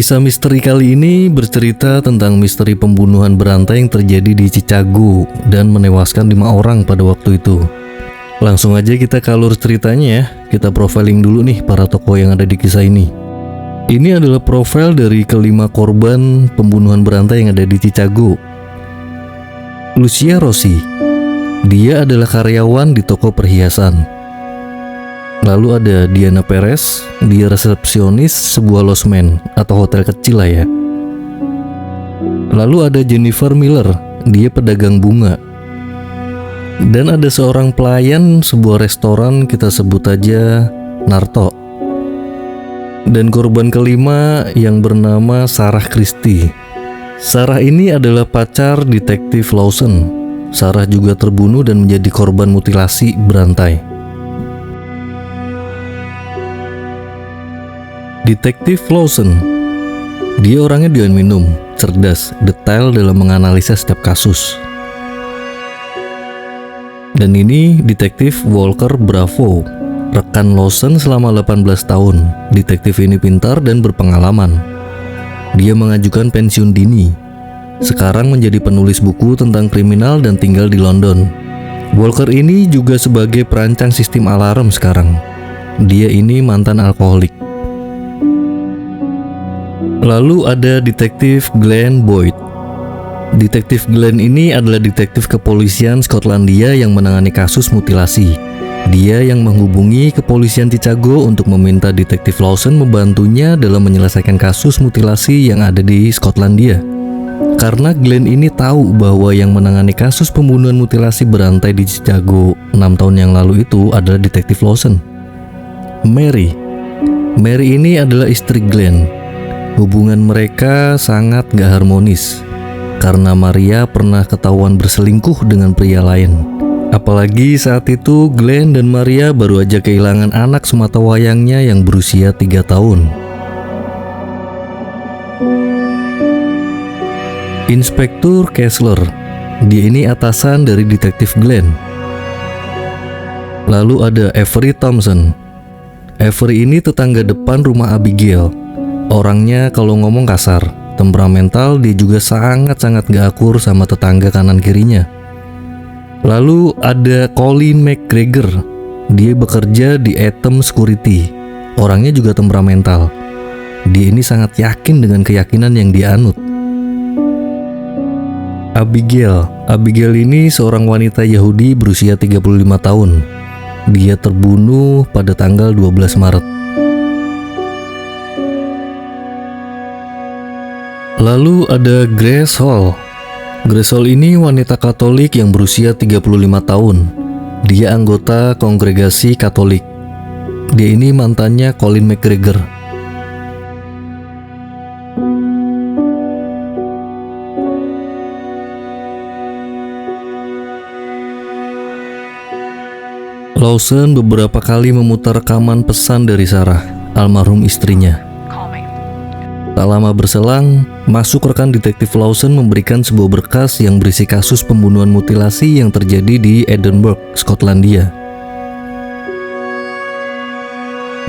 Kisah misteri kali ini bercerita tentang misteri pembunuhan berantai yang terjadi di Chicago dan menewaskan 5 orang pada waktu itu. Langsung aja kita ke alur ceritanya ya. Kita profiling dulu nih para tokoh yang ada di kisah ini. Ini adalah profil dari kelima korban pembunuhan berantai yang ada di Chicago. Lucia Rossi. Dia adalah karyawan di toko perhiasan. Lalu ada Diana Perez, dia resepsionis sebuah losmen atau hotel kecil lah ya. Lalu ada Jennifer Miller, dia pedagang bunga. Dan ada seorang pelayan sebuah restoran, kita sebut aja Narto. Dan korban kelima yang bernama Sarah Christie. Sarah ini adalah pacar detektif Lawson. Sarah juga terbunuh dan menjadi korban mutilasi berantai. Detektif Lawson, dia orangnya doyan minum, cerdas, detail dalam menganalisa setiap kasus. Dan ini detektif Walker Bravo, rekan Lawson selama 18 tahun. Detektif ini pintar dan berpengalaman. Dia mengajukan pensiun dini. Sekarang menjadi penulis buku tentang kriminal dan tinggal di London. Walker ini juga sebagai perancang sistem alarm sekarang. Dia ini mantan alkoholik. Lalu ada detektif Glenn Boyd. Detektif Glenn ini adalah detektif kepolisian Skotlandia yang menangani kasus mutilasi. Dia yang menghubungi kepolisian Chicago untuk meminta detektif Lawson membantunya dalam menyelesaikan kasus mutilasi yang ada di Skotlandia. Karena Glenn ini tahu bahwa yang menangani kasus pembunuhan mutilasi berantai di Chicago 6 tahun yang lalu itu adalah detektif Lawson. Mary ini adalah istri Glenn. Hubungan mereka sangat gak harmonis karena Maria pernah ketahuan berselingkuh dengan pria lain. Apalagi saat itu Glenn dan Maria baru aja kehilangan anak sematawayangnya yang berusia 3 tahun. Inspektur Kessler, dia ini atasan dari detektif Glenn. Lalu ada Avery Thompson. Avery ini tetangga depan rumah Abigail. Orangnya kalau ngomong kasar, temperamental, dia juga sangat-sangat gak akur sama tetangga kanan kirinya. Lalu ada Colin McGregor. Dia bekerja di Atom Security. Orangnya juga temperamental. Dia ini sangat yakin dengan keyakinan yang dia anut. Abigail ini seorang wanita Yahudi berusia 35 tahun. Dia terbunuh pada tanggal 12 Maret. Lalu ada Grace Hall. Grace Hall ini wanita Katolik yang berusia 35 tahun. Dia anggota kongregasi Katolik. Dia ini mantannya Colin McGregor. Lawson beberapa kali memutar rekaman pesan dari Sarah, almarhum istrinya. Tak lama berselang, masuk rekan detektif Lawson memberikan sebuah berkas yang berisi kasus pembunuhan mutilasi yang terjadi di Edinburgh, Skotlandia.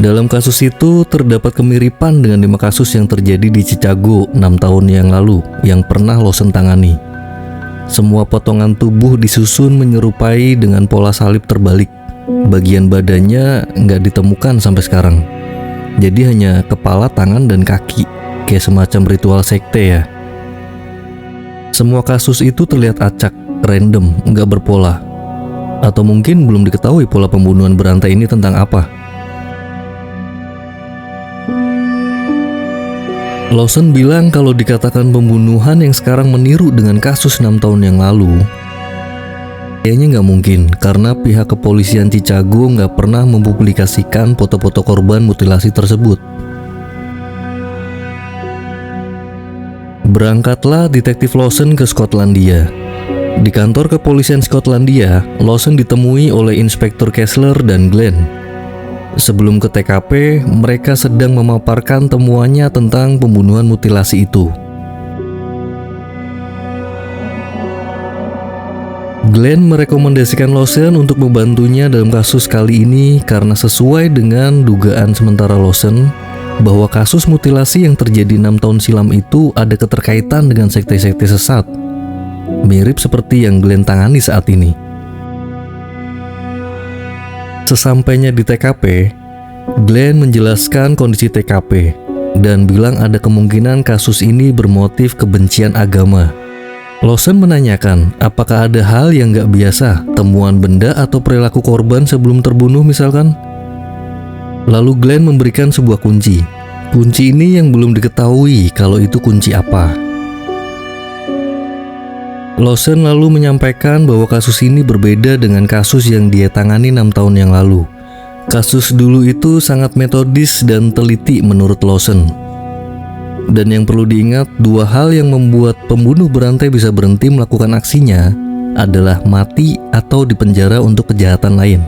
Dalam kasus itu terdapat kemiripan dengan 5 kasus yang terjadi di Chicago 6 tahun yang lalu yang pernah Lawson tangani. Semua potongan tubuh disusun menyerupai dengan pola salib terbalik. Bagian badannya nggak ditemukan sampai sekarang. Jadi hanya kepala, tangan, dan kaki. Kayak semacam ritual sekte ya. Semua kasus itu terlihat acak, random, nggak berpola. Atau mungkin belum diketahui pola pembunuhan berantai ini tentang apa. Lawson bilang kalau dikatakan pembunuhan yang sekarang meniru dengan kasus 6 tahun yang lalu, kayaknya nggak mungkin karena pihak kepolisian Chicago nggak pernah mempublikasikan foto-foto korban mutilasi tersebut. Berangkatlah detektif Lawson ke Skotlandia. Di kantor kepolisian Skotlandia, Lawson ditemui oleh Inspektur Kessler dan Glenn. Sebelum ke TKP, mereka sedang memaparkan temuannya tentang pembunuhan mutilasi itu. Glenn merekomendasikan Lawson untuk membantunya dalam kasus kali ini karena sesuai dengan dugaan sementara Lawson, bahwa kasus mutilasi yang terjadi 6 tahun silam itu ada keterkaitan dengan sekte-sekte sesat, mirip seperti yang Glenn tangani saat ini. Sesampainya di TKP, Glenn menjelaskan kondisi TKP dan bilang ada kemungkinan kasus ini bermotif kebencian agama. Lawson menanyakan apakah ada hal yang gak biasa, temuan benda atau perilaku korban sebelum terbunuh misalkan. Lalu Glenn memberikan sebuah kunci. Kunci ini yang belum diketahui kalau itu kunci apa. Lawson lalu menyampaikan bahwa kasus ini berbeda dengan kasus yang dia tangani 6 tahun yang lalu. Kasus dulu itu sangat metodis dan teliti menurut Lawson. Dan yang perlu diingat, dua hal yang membuat pembunuh berantai bisa berhenti melakukan aksinya adalah mati atau dipenjara untuk kejahatan lain.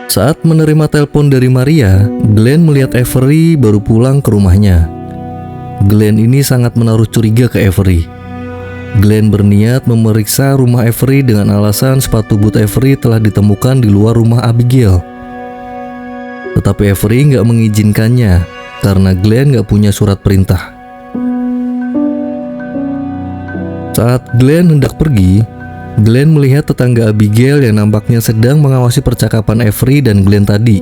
Saat menerima telepon dari Maria, Glenn melihat Avery baru pulang ke rumahnya. Glenn ini sangat menaruh curiga ke Avery. Glenn berniat memeriksa rumah Avery dengan alasan sepatu boot Avery telah ditemukan di luar rumah Abigail. Tetapi Avery nggak mengizinkannya karena Glenn nggak punya surat perintah. Saat Glenn hendak pergi, Glenn melihat tetangga Abigail yang nampaknya sedang mengawasi percakapan Avery dan Glenn tadi.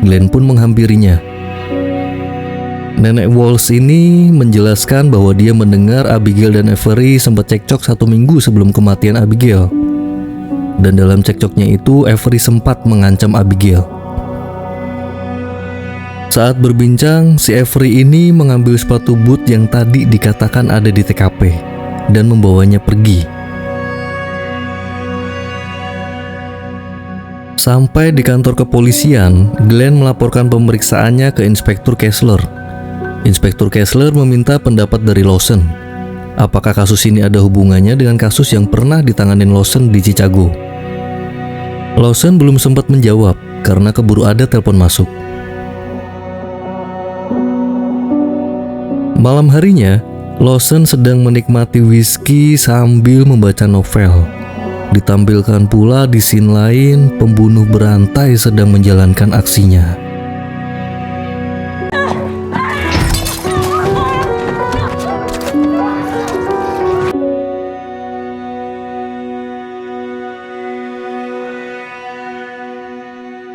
Glenn pun menghampirinya. Nenek Walsh ini menjelaskan bahwa dia mendengar Abigail dan Avery sempat cekcok 1 minggu sebelum kematian Abigail. Dan dalam cekcoknya itu, Avery sempat mengancam Abigail. Saat berbincang, si Avery ini mengambil sepatu boot yang tadi dikatakan ada di TKP dan membawanya pergi. Sampai di kantor kepolisian, Glenn melaporkan pemeriksaannya ke Inspektur Kessler. Inspektur Kessler meminta pendapat dari Lawson. Apakah kasus ini ada hubungannya dengan kasus yang pernah ditanganin Lawson di Chicago? Lawson belum sempat menjawab karena keburu ada telepon masuk. Malam harinya, Lawson sedang menikmati whisky sambil membaca novel. Ditampilkan pula di scene lain, pembunuh berantai sedang menjalankan aksinya.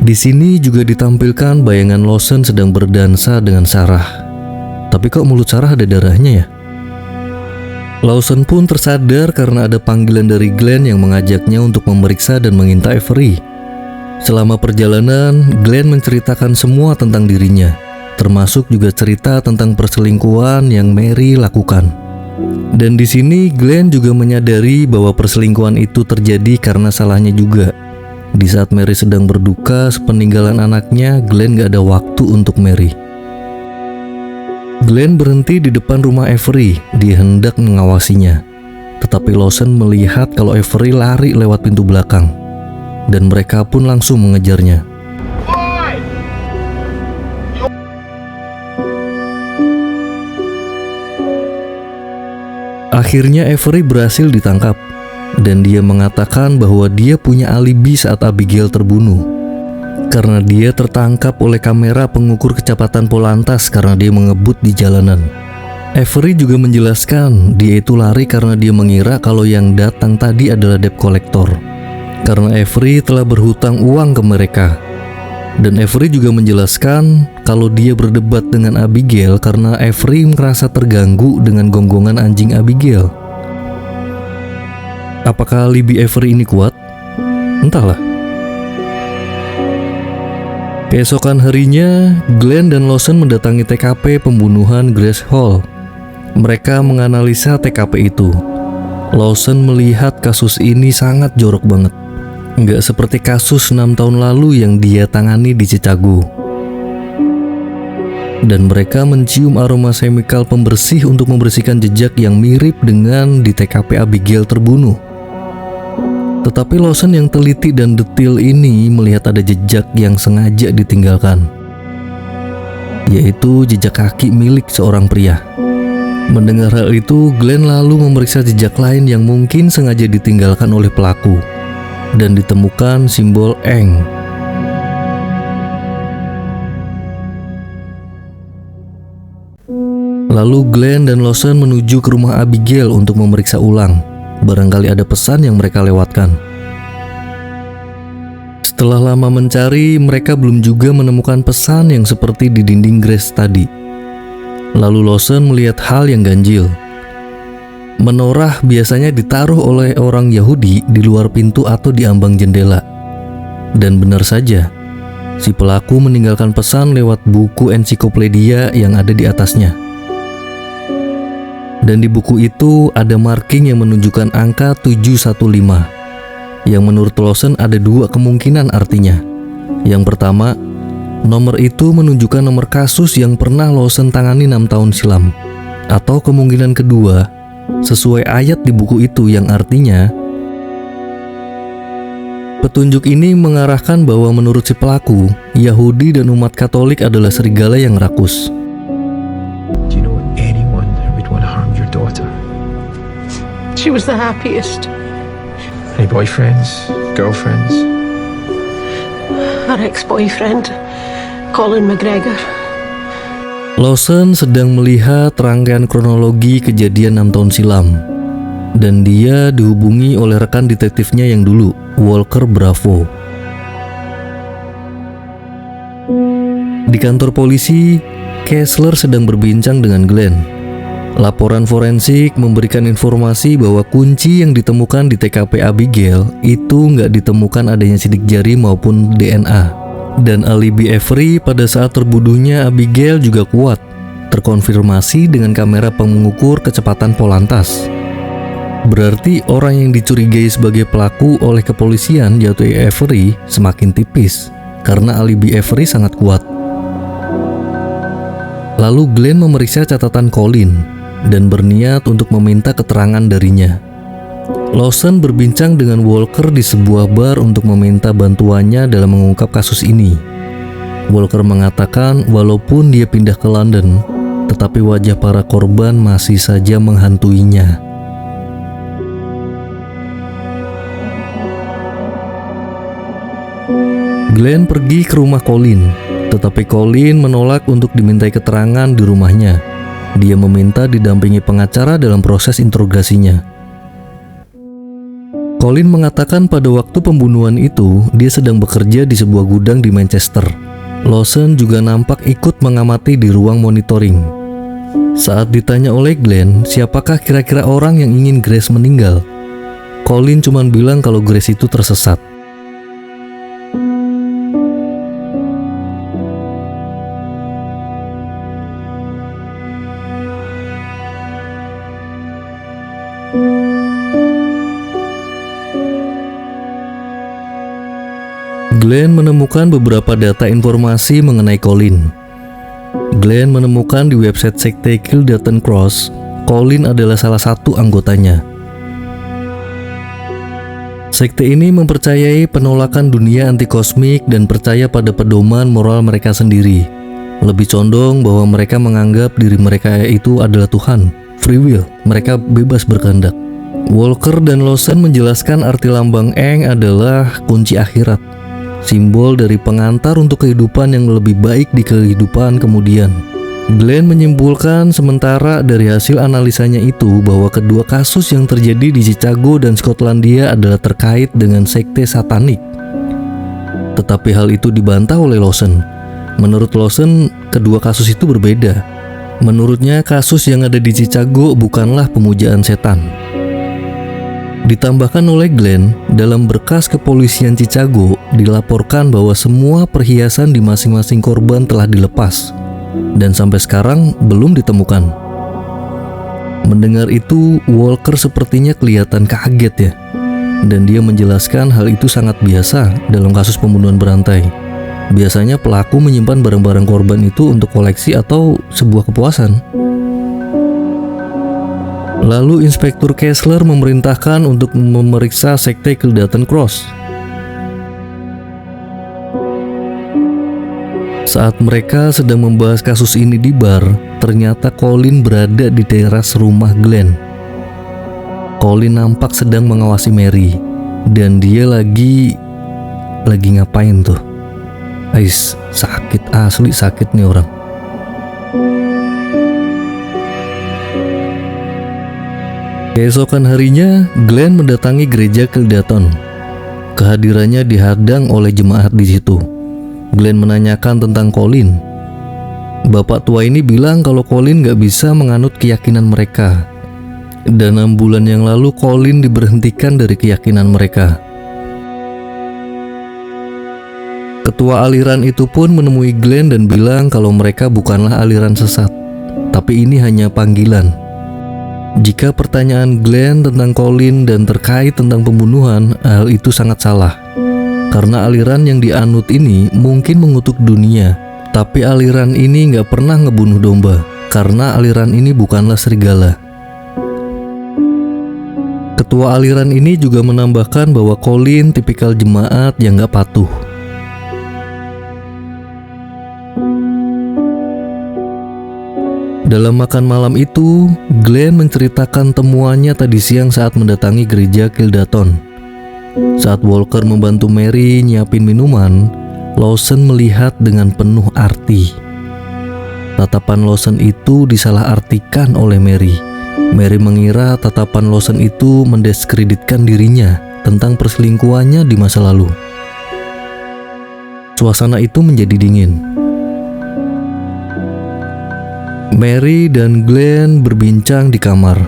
Di sini juga ditampilkan bayangan Lawson sedang berdansa dengan Sarah. Tapi kok mulut Sarah ada darahnya ya? Lawson pun tersadar karena ada panggilan dari Glenn yang mengajaknya untuk memeriksa dan mengintai Avery. Selama perjalanan, Glenn menceritakan semua tentang dirinya, termasuk juga cerita tentang perselingkuhan yang Mary lakukan. Dan di sini Glenn juga menyadari bahwa perselingkuhan itu terjadi karena salahnya juga. Di saat Mary sedang berduka sepeninggalan anaknya, Glenn gak ada waktu untuk Mary. Glenn berhenti di depan rumah Avery. Dia hendak mengawasinya. Tetapi Lawson melihat kalau Avery lari lewat pintu belakang. Dan mereka pun langsung mengejarnya. Akhirnya Avery berhasil ditangkap. Dan dia mengatakan bahwa dia punya alibi saat Abigail terbunuh. Karena dia tertangkap oleh kamera pengukur kecepatan Polantas karena dia mengebut di jalanan. Avery juga menjelaskan dia itu lari karena dia mengira kalau yang datang tadi adalah debt collector. Karena Avery telah berhutang uang ke mereka. Dan Avery juga menjelaskan kalau dia berdebat dengan Abigail karena Avery merasa terganggu dengan gonggongan anjing Abigail. Apakah alibi Avery ini kuat? Entahlah. Keesokan harinya, Glenn dan Lawson mendatangi TKP pembunuhan Grace Hall. Mereka menganalisa TKP itu. Lawson melihat kasus ini sangat jorok banget. Nggak seperti kasus 6 tahun lalu yang dia tangani di Chicago. Dan mereka mencium aroma chemical pembersih untuk membersihkan jejak yang mirip dengan di TKP Abigail terbunuh. Tetapi Lawson yang teliti dan detail ini melihat ada jejak yang sengaja ditinggalkan, yaitu jejak kaki milik seorang pria. Mendengar hal itu, Glenn lalu memeriksa jejak lain yang mungkin sengaja ditinggalkan oleh pelaku, dan ditemukan simbol Eng. Lalu Glenn dan Lawson menuju ke rumah Abigail untuk memeriksa ulang. Barangkali ada pesan yang mereka lewatkan. Setelah lama mencari, mereka belum juga menemukan pesan yang seperti di dinding Grace tadi. Lalu Lawson melihat hal yang ganjil. Menorah biasanya ditaruh oleh orang Yahudi di luar pintu atau di ambang jendela. Dan benar saja, si pelaku meninggalkan pesan lewat buku ensiklopedia yang ada di atasnya. Dan di buku itu ada marking yang menunjukkan angka 715, yang menurut Lawson ada dua kemungkinan artinya. Yang pertama, nomor itu menunjukkan nomor kasus yang pernah Lawson tangani 6 tahun silam. Atau kemungkinan kedua, sesuai ayat di buku itu yang artinya, petunjuk ini mengarahkan bahwa menurut si pelaku, Yahudi dan umat Katolik adalah serigala yang rakus. Do you know anyone who would want to harm your daughter? She was the happiest. Any boyfriends, girlfriends? Her ex-boyfriend, Colin McGregor. Lawson sedang melihat rangkaian kronologi kejadian 6 tahun silam, dan dia dihubungi oleh rekan detektifnya yang dulu, Walker Bravo. Di kantor polisi, Kessler sedang berbincang dengan Glenn. Laporan forensik memberikan informasi bahwa kunci yang ditemukan di TKP Abigail itu nggak ditemukan adanya sidik jari maupun DNA. Dan alibi Avery pada saat terbunuhnya Abigail juga kuat, terkonfirmasi dengan kamera pengukur kecepatan polantas. Berarti orang yang dicurigai sebagai pelaku oleh kepolisian, yaitu Avery, semakin tipis karena alibi Avery sangat kuat. Lalu Glenn memeriksa catatan Colin dan berniat untuk meminta keterangan darinya. Lawson berbincang dengan Walker di sebuah bar untuk meminta bantuannya dalam mengungkap kasus ini. Walker mengatakan walaupun dia pindah ke London, tetapi wajah para korban masih saja menghantuinya. Glenn pergi ke rumah Colin, tetapi Colin menolak untuk dimintai keterangan di rumahnya. Dia meminta didampingi pengacara dalam proses interogasinya. Colin mengatakan pada waktu pembunuhan itu, dia sedang bekerja di sebuah gudang di Manchester. Lawson juga nampak ikut mengamati di ruang monitoring. Saat ditanya oleh Glenn, siapakah kira-kira orang yang ingin Grace meninggal? Colin cuma bilang kalau Grace itu tersesat. Glenn menemukan beberapa data informasi mengenai Colin. Glenn menemukan di website sekte Kildarton Cross, Colin adalah salah satu anggotanya. Sekte ini mempercayai penolakan dunia anti kosmik dan percaya pada pedoman moral mereka sendiri. Lebih condong bahwa mereka menganggap diri mereka itu adalah Tuhan, free will, mereka bebas berkehendak. Walker dan Lawson menjelaskan arti lambang Eng adalah kunci akhirat, simbol dari pengantar untuk kehidupan yang lebih baik di kehidupan kemudian. Glenn menyimpulkan sementara dari hasil analisanya itu bahwa kedua kasus yang terjadi di Chicago dan Skotlandia adalah terkait dengan sekte satanik. Tetapi hal itu dibantah oleh Lawson. Menurut Lawson, kedua kasus itu berbeda. Menurutnya kasus yang ada di Chicago bukanlah pemujaan setan. Ditambahkan oleh Glenn, dalam berkas kepolisian Chicago dilaporkan bahwa semua perhiasan di masing-masing korban telah dilepas dan sampai sekarang belum ditemukan. Mendengar itu, Walker sepertinya kelihatan kaget ya, dan dia menjelaskan hal itu sangat biasa dalam kasus pembunuhan berantai. Biasanya pelaku menyimpan barang-barang korban itu untuk koleksi atau sebuah kepuasan. Lalu Inspektur Kessler memerintahkan untuk memeriksa sekte Kildarton Cross. Saat mereka sedang membahas kasus ini di bar, ternyata Colin berada di teras rumah Glenn. Colin nampak sedang mengawasi Mary, dan dia lagi ngapain tuh? Ais, sakit asli, sakit nih orang. Keesokan harinya, Glenn mendatangi gereja Kildaton. Kehadirannya dihadang oleh jemaat di situ. Glenn menanyakan tentang Colin. Bapak tua ini bilang kalau Colin gak bisa menganut keyakinan mereka. Dan 6 bulan yang lalu Colin diberhentikan dari keyakinan mereka. Ketua aliran itu pun menemui Glenn dan bilang kalau mereka bukanlah aliran sesat, tapi ini hanya panggilan. Jika pertanyaan Glenn tentang Colin dan terkait tentang pembunuhan, hal itu sangat salah. Karena aliran yang dianut ini mungkin mengutuk dunia, tapi aliran ini nggak pernah ngebunuh domba, karena aliran ini bukanlah serigala. Ketua aliran ini juga menambahkan bahwa Colin tipikal jemaat yang nggak patuh. Dalam makan malam itu, Glenn menceritakan temuannya tadi siang saat mendatangi gereja Kildaton. Saat Walker membantu Mary nyiapin minuman, Lawson melihat dengan penuh arti. Tatapan Lawson itu disalahartikan oleh Mary. Mary mengira tatapan Lawson itu mendiskreditkan dirinya tentang perselingkuhannya di masa lalu. Suasana itu menjadi dingin. Mary dan Glenn berbincang di kamar.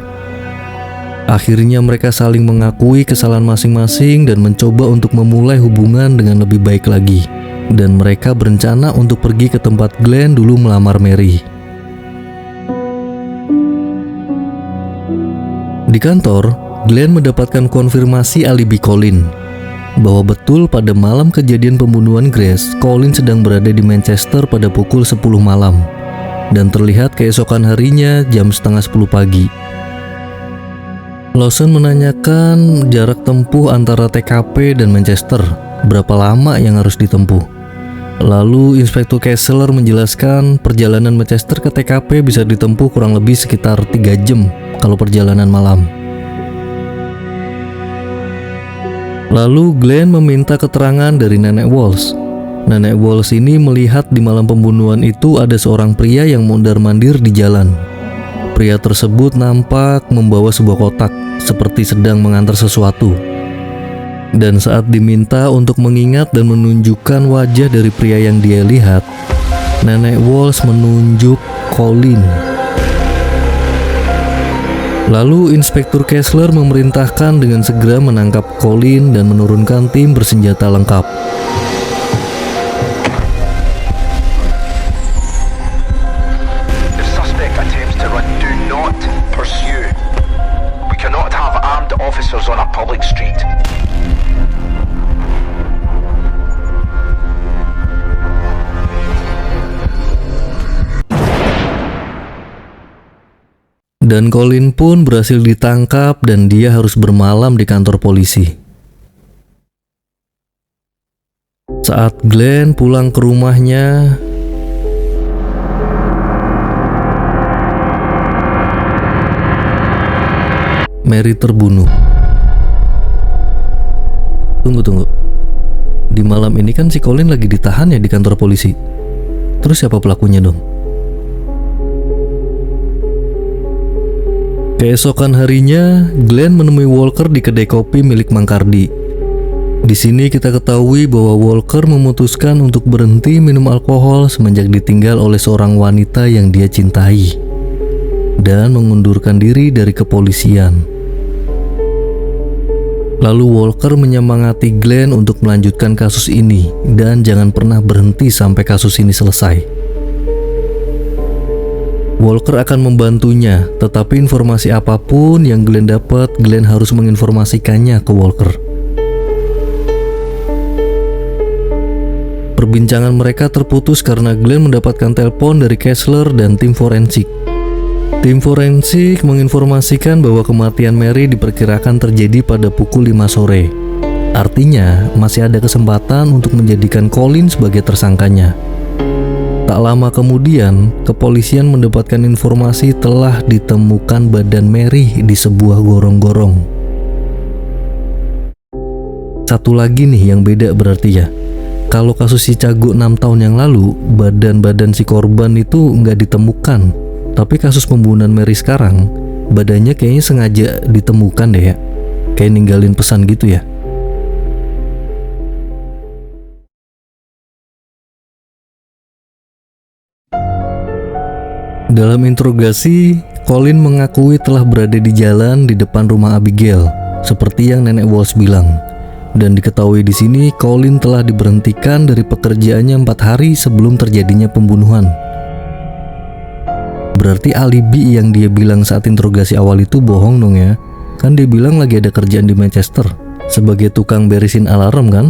Akhirnya mereka saling mengakui kesalahan masing-masing dan mencoba untuk memulai hubungan dengan lebih baik lagi. Dan mereka berencana untuk pergi ke tempat Glenn dulu melamar Mary. Di kantor, Glenn mendapatkan konfirmasi alibi Colin bahwa betul pada malam kejadian pembunuhan Grace, Colin sedang berada di Manchester pada pukul 10 malam. Dan terlihat keesokan harinya jam setengah 10 pagi. Lawson menanyakan jarak tempuh antara TKP dan Manchester, berapa lama yang harus ditempuh. Lalu Inspektur Kessler menjelaskan perjalanan Manchester ke TKP bisa ditempuh kurang lebih sekitar 3 jam kalau perjalanan malam. Lalu Glenn meminta keterangan dari Nenek Walsh. Nenek Walsh ini melihat di malam pembunuhan itu ada seorang pria yang mondar-mandir di jalan. Pria tersebut nampak membawa sebuah kotak, seperti sedang mengantar sesuatu. Dan saat diminta untuk mengingat dan menunjukkan wajah dari pria yang dia lihat, Nenek Walsh menunjuk Colin. Lalu Inspektur Kessler memerintahkan dengan segera menangkap Colin dan menurunkan tim bersenjata lengkap. Officers on a public street. Dan Colin pun berhasil ditangkap dan dia harus bermalam di kantor polisi. Saat Glenn pulang ke rumahnya, Mary terbunuh. Tunggu. Di malam ini kan si Colin lagi ditahan ya di kantor polisi. Terus siapa pelakunya dong? Keesokan harinya, Glenn menemui Walker di kedai kopi milik Mang Kardi. Di sini kita ketahui bahwa Walker memutuskan untuk berhenti minum alkohol semenjak ditinggal oleh seorang wanita yang dia cintai dan mengundurkan diri dari kepolisian. Lalu Walker menyemangati Glenn untuk melanjutkan kasus ini dan jangan pernah berhenti sampai kasus ini selesai. Walker akan membantunya, tetapi informasi apapun yang Glenn dapat, Glenn harus menginformasikannya ke Walker. Perbincangan mereka terputus karena Glenn mendapatkan telepon dari Kessler dan tim forensik. Tim forensik menginformasikan bahwa kematian Mary diperkirakan terjadi pada pukul 5 sore. Artinya, masih ada kesempatan untuk menjadikan Colin sebagai tersangkanya. Tak lama kemudian, kepolisian mendapatkan informasi telah ditemukan badan Mary di sebuah gorong-gorong. Satu lagi nih yang beda berarti ya. Kalau kasus si Cago 6 tahun yang lalu, badan si korban itu nggak ditemukan. Tapi kasus pembunuhan Mary sekarang, badannya kayaknya sengaja ditemukan deh ya. Kayak ninggalin pesan gitu ya. Dalam interogasi, Colin mengakui telah berada di jalan di depan rumah Abigail, seperti yang nenek Walsh bilang. Dan diketahui di sini Colin telah diberhentikan dari pekerjaannya 4 hari sebelum terjadinya pembunuhan. Berarti alibi yang dia bilang saat interogasi awal itu bohong dong ya. Kan dia bilang lagi ada kerjaan di Manchester sebagai tukang beresin alarm kan.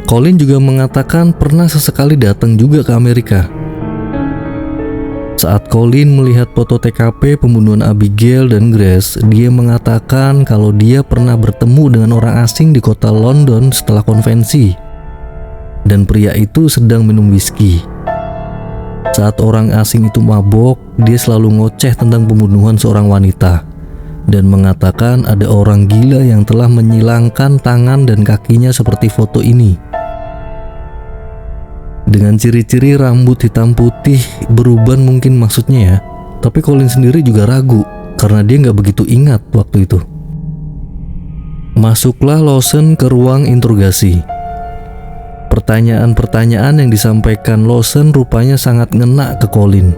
Colin juga mengatakan pernah sesekali datang juga ke Amerika. Saat Colin melihat foto TKP pembunuhan Abigail dan Grace, dia mengatakan kalau dia pernah bertemu dengan orang asing di kota London setelah konvensi. Dan pria itu sedang minum whisky. Saat orang asing itu mabok, dia selalu ngoceh tentang pembunuhan seorang wanita dan mengatakan ada orang gila yang telah menyilangkan tangan dan kakinya seperti foto ini. Dengan ciri-ciri rambut hitam putih beruban mungkin maksudnya ya, tapi Colin sendiri juga ragu karena dia nggak begitu ingat waktu itu. Masuklah Lawson ke ruang interogasi. Pertanyaan-pertanyaan yang disampaikan Lawson rupanya sangat ngena ke Colin.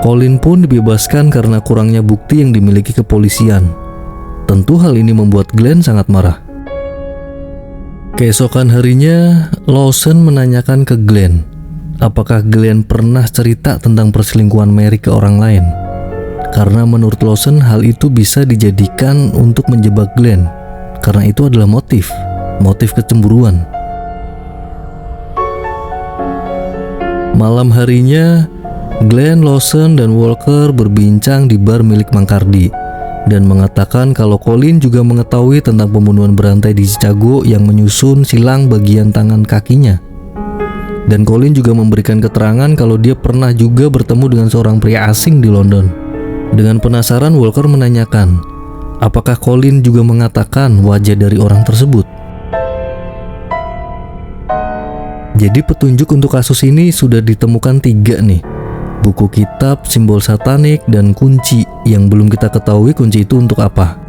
Colin pun dibebaskan karena kurangnya bukti yang dimiliki kepolisian. Tentu hal ini membuat Glenn sangat marah. Keesokan harinya, Lawson menanyakan ke Glenn, apakah Glenn pernah cerita tentang perselingkuhan Mary ke orang lain. Karena menurut Lawson hal itu bisa dijadikan untuk menjebak Glenn, karena itu adalah motif kecemburuan. Malam harinya, Glenn, Lawson, dan Walker berbincang di bar milik Mang Kardi dan mengatakan kalau Colin juga mengetahui tentang pembunuhan berantai di Chicago yang menyusun silang bagian tangan kakinya. Dan Colin juga memberikan keterangan kalau dia pernah juga bertemu dengan seorang pria asing di London. Dengan penasaran, Walker menanyakan, apakah Colin juga mengatakan wajah dari orang tersebut? Jadi petunjuk untuk kasus ini sudah ditemukan 3 nih. Buku kitab, simbol satanik, dan kunci yang belum kita ketahui kunci itu untuk apa.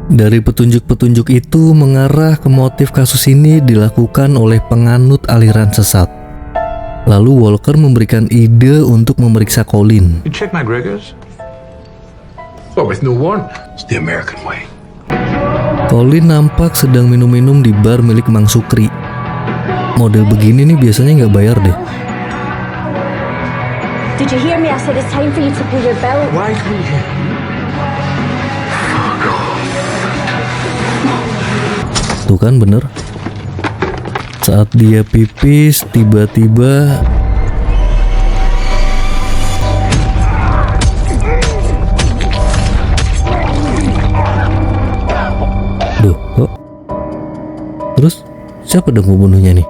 Dari petunjuk-petunjuk itu mengarah ke motif kasus ini dilakukan oleh penganut aliran sesat. Lalu Walker memberikan ide untuk memeriksa Colin. You check McGregor's? Well, with no warrant. It's the American way. Colin nampak sedang minum-minum di bar milik Mang Sukri. Model begini nih biasanya nggak bayar deh. Did you hear me? I said it's time for you to pull your belt. Why is we here? Tuh kan bener. Saat dia pipis, tiba-tiba duh, kok? Terus siapa dong pembunuhnya nih?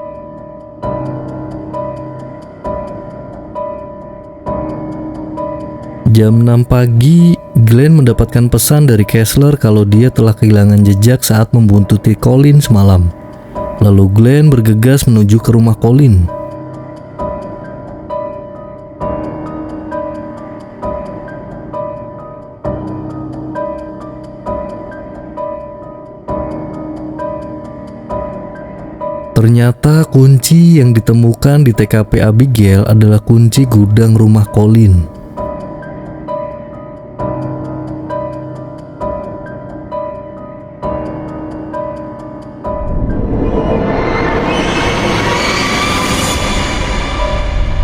Jam 6 pagi, Glenn mendapatkan pesan dari Kessler kalau dia telah kehilangan jejak saat membuntuti Colin semalam. Lalu Glenn bergegas menuju ke rumah Colin. Ternyata kunci yang ditemukan di TKP Abigail adalah kunci gudang rumah Colin.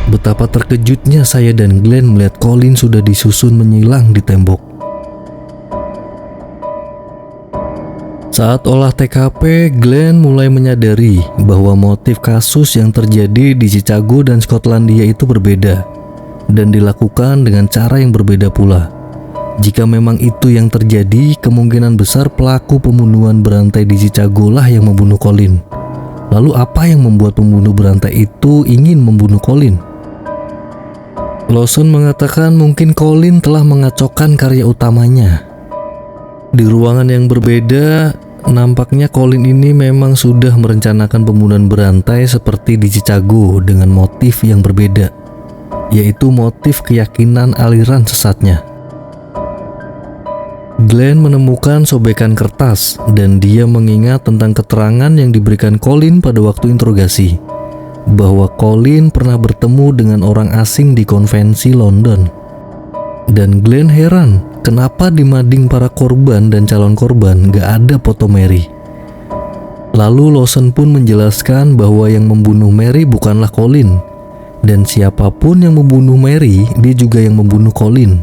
Betapa terkejutnya saya dan Glenn melihat Colin sudah disusun menyilang di tembok. Saat olah TKP, Glenn mulai menyadari bahwa motif kasus yang terjadi di Chicago dan Skotlandia itu berbeda dan dilakukan dengan cara yang berbeda pula. Jika memang itu yang terjadi, kemungkinan besar pelaku pembunuhan berantai di Chicago lah yang membunuh Colin. Lalu apa yang membuat pembunuh berantai itu ingin membunuh Colin? Lawson mengatakan mungkin Colin telah mengacaukan karya utamanya. Di ruangan yang berbeda, nampaknya Colin ini memang sudah merencanakan pembunuhan berantai seperti di Chicago dengan motif yang berbeda, yaitu motif keyakinan aliran sesatnya. Glenn menemukan sobekan kertas dan dia mengingat tentang keterangan yang diberikan Colin pada waktu interogasi, bahwa Colin pernah bertemu dengan orang asing di konvensi London. Dan Glenn heran, kenapa di mading para korban dan calon korban gak ada foto Mary. Lalu Lawson pun menjelaskan bahwa yang membunuh Mary bukanlah Colin, dan siapapun yang membunuh Mary, dia juga yang membunuh Colin.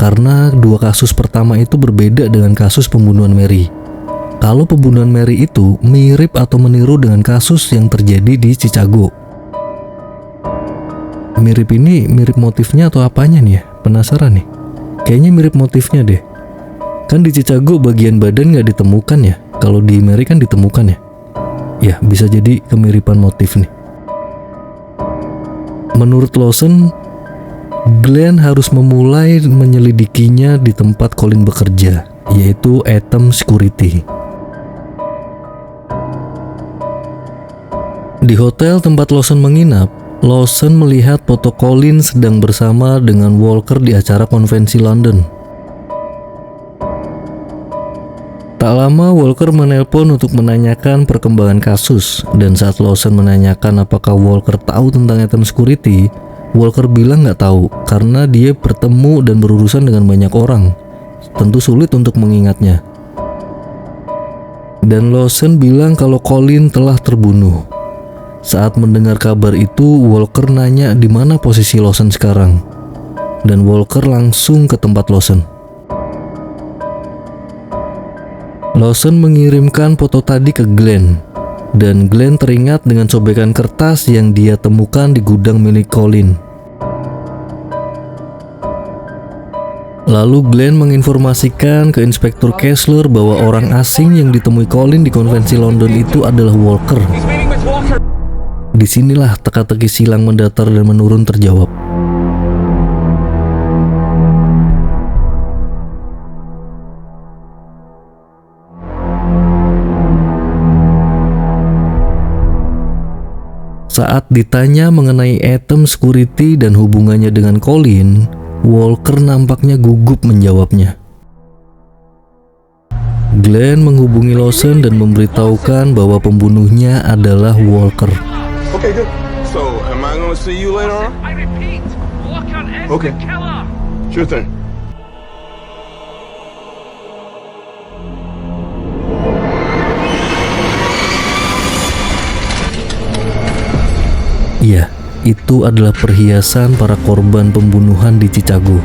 Karena dua kasus pertama itu berbeda dengan kasus pembunuhan Mary. Kalau pembunuhan Mary itu mirip atau meniru dengan kasus yang terjadi di Chicago. Mirip ini mirip motifnya atau apanya nih ya? Penasaran nih. Kayaknya mirip motifnya deh. Kan di Chicago bagian badan gak ditemukan ya. Kalau di Mary kan ditemukan ya. Ya bisa jadi kemiripan motif nih. Menurut Lawson, Glenn harus memulai menyelidikinya di tempat Colin bekerja, yaitu Atom Security. Di hotel tempat Lawson menginap, Lawson melihat foto Colin sedang bersama dengan Walker di acara konvensi London. Tak lama Walker menelpon untuk menanyakan perkembangan kasus, dan saat Lawson menanyakan apakah Walker tahu tentang Atom Security, Walker bilang nggak tahu karena dia bertemu dan berurusan dengan banyak orang. Tentu sulit untuk mengingatnya. Dan Lawson bilang kalau Colin telah terbunuh. Saat mendengar kabar itu, Walker nanya di mana posisi Lawson sekarang. Dan Walker langsung ke tempat Lawson. Lawson mengirimkan foto tadi ke Glenn. Dan Glenn teringat dengan sobekan kertas yang dia temukan di gudang milik Colin. Lalu Glenn menginformasikan ke Inspektur Kessler bahwa orang asing yang ditemui Colin di konvensi London itu adalah Walker. Disinilah teka-teki silang mendatar dan menurun terjawab. Saat ditanya mengenai Atom Security dan hubungannya dengan Colin, Walker nampaknya gugup menjawabnya. Glenn menghubungi Lawson dan memberitahukan bahwa pembunuhnya adalah Walker. Okay, good. So, am I gonna see you later on? I repeat, Walker is Okay. the killer. Sure thing. Iya, itu adalah perhiasan para korban pembunuhan di Chicago.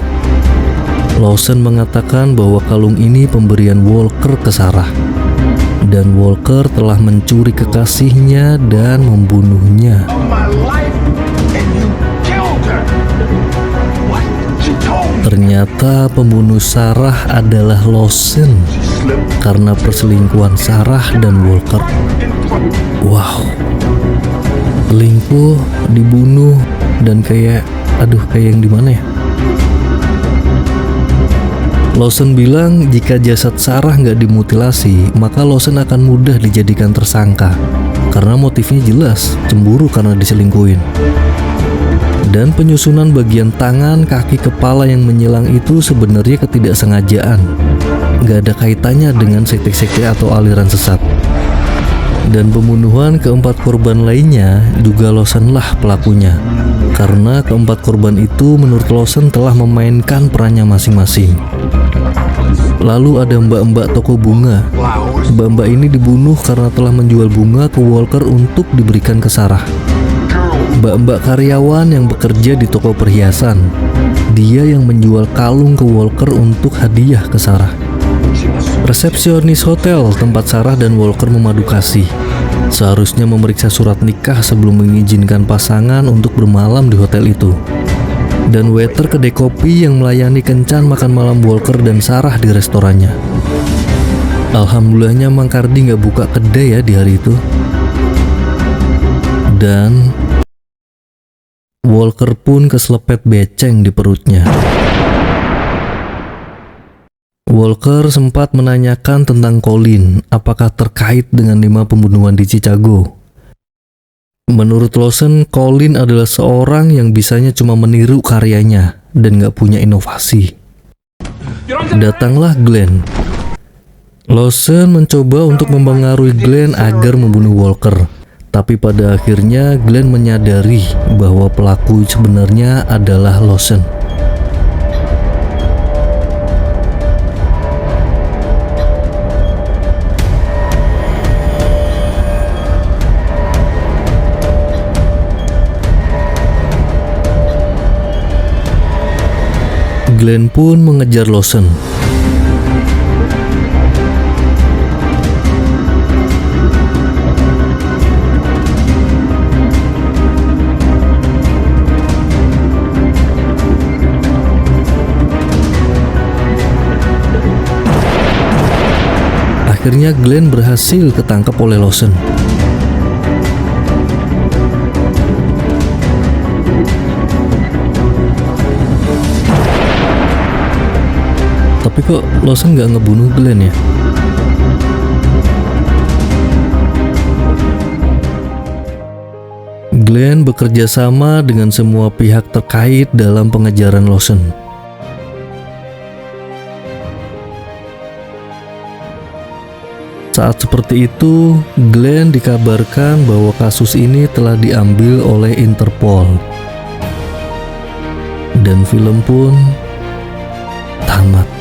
Lawson mengatakan bahwa kalung ini pemberian Walker ke Sarah. Dan Walker telah mencuri kekasihnya dan membunuhnya. My life, and you killed her. What? She told me. Ternyata pembunuh Sarah adalah Lawson karena perselingkuhan Sarah dan Walker. Wow. Selingkuh, dibunuh, dan kayak yang di mana ya? Lawson bilang jika jasad Sarah nggak dimutilasi, maka Lawson akan mudah dijadikan tersangka karena motifnya jelas, cemburu karena diselingkuhin. Dan penyusunan bagian tangan, kaki, kepala yang menyilang itu sebenarnya ketidaksengajaan. Nggak ada kaitannya dengan sekte-sekte atau aliran sesat. Dan pembunuhan keempat korban lainnya juga Lawson lah pelakunya, karena keempat korban itu menurut Lawson telah memainkan perannya masing-masing. Lalu ada mbak-mbak toko bunga. Mbak-mbak ini dibunuh karena telah menjual bunga ke Walker untuk diberikan ke Sarah. Mbak-mbak karyawan yang bekerja di toko perhiasan, dia yang menjual kalung ke Walker untuk hadiah ke Sarah. Resepsionis hotel tempat Sarah dan Walker memadu kasih seharusnya memeriksa surat nikah sebelum mengizinkan pasangan untuk bermalam di hotel itu. Dan waiter kedai kopi yang melayani kencan makan malam Walker dan Sarah di restorannya. Alhamdulillahnya Mang Kardi nggak buka kedai ya di hari itu. Dan Walker pun keselepet beceng di perutnya. Walker sempat menanyakan tentang Colin, apakah terkait dengan 5 pembunuhan di Chicago. Menurut Lawson, Colin adalah seorang yang bisanya cuma meniru karyanya dan gak punya inovasi. Datanglah Glenn. Lawson mencoba untuk mempengaruhi Glenn agar membunuh Walker, tapi pada akhirnya Glenn menyadari bahwa pelaku sebenarnya adalah Lawson. Glenn pun mengejar Lawson. Akhirnya Glenn berhasil ketangkap oleh Lawson. Tapi kok Lawson nggak ngebunuh Glenn ya? Glenn bekerja sama dengan semua pihak terkait dalam pengejaran Lawson. Saat seperti itu, Glenn dikabarkan bahwa kasus ini telah diambil oleh Interpol. Dan film pun tamat.